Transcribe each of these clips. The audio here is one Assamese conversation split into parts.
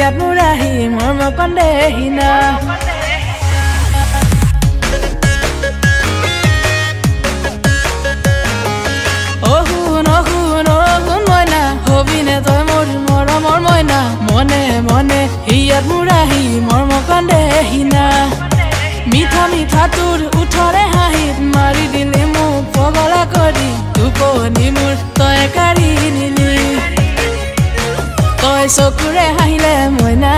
হিয়াত মোৰ আহি মৰম কন্দেহি না মইনা হবিনে তই মোৰ মৰমৰ মইনা মনে মনে হিয়াত মোৰ আহি মৰম কন্দেহি না মিঠা মিঠা তোৰ উঠৰে হাঁহিত মাৰি দিলে মোক পগলা কৰি টোপনি মোৰ তই কাঢ়ি নিলি তই চকুৰে হাঁহিলে মইনা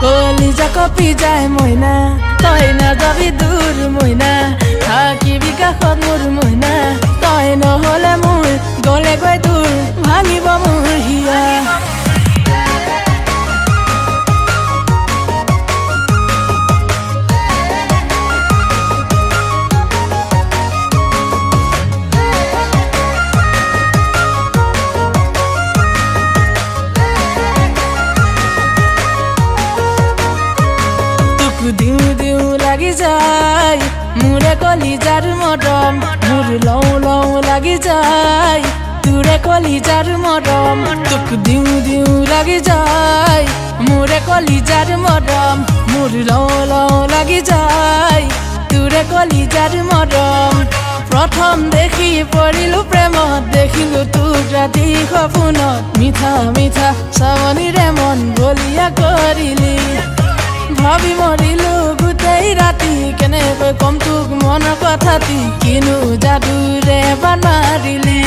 কলিজা কপি যায় মইনা তই নাযাবি দূৰ মইনা থাকিবি কাষত মোৰ মইনা তই নহ'লে মোৰ গলে গৈ তোৰ ভাঙিব মোৰ হিয়া দিও দিও লাগি যায় মোৰে কলিজাৰ মৰম মোৰ লওঁ লওঁ লাগি যায় তোৰে কলিজাৰ মৰম তোক দিও দিও লাগি যায় মোৰে কলিজাৰ মৰম মোৰ লওঁ লওঁ লাগি যায় তোৰে কলিজাৰ মৰম প্ৰথম দেখি পৰিলো প্ৰেমত দেখিলো তোক ৰাতি সপোনত মিঠা মিঠা চাৱনিৰে মন বলিয়া কৰিলি ভাবি মৰিলো গোটেই ৰাতি কেনেকৈ কম তোক মনৰ কথাটি কিনো যাদুৰে বান মাৰিলি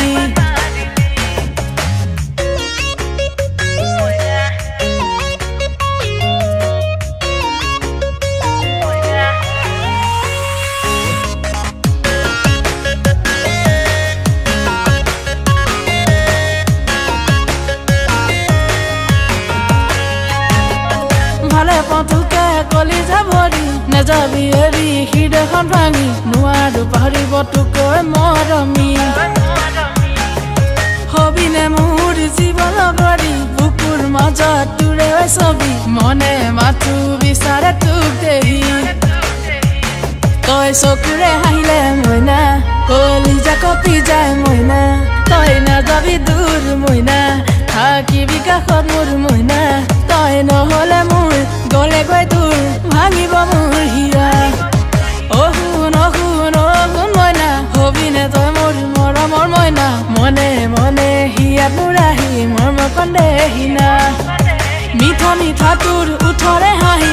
ভালে পথুকে কলিজা ভৰি নেযাবি এৰি হৃদয়খন ভাঙি নোৱাৰো পাহৰিব তোকৈ মৰমি হবিনে মোৰ জীৱন কৰি বুকুৰ মাজত তোৰে ছবি মনে মাথো বিচাৰে তোক দেহি তই চকুৰে হাঁহিলে মইনা কলিজা কপি যায় মইনা তই নাযাবি দূৰ মইনা থাকিবি কাষত মোৰ মইনা তই নহ'লে মোৰ গলে গৈ তোৰ ভাঙিব মোৰ হিয়া শুন শুন শুন মইনা হবিনে তই মোৰ মৰমৰ মইনা মনে মনে হিয়াত মোৰ আহি মৰম কন্দেহি না মিঠা মিঠা তোৰ উঠৰে হাঁহি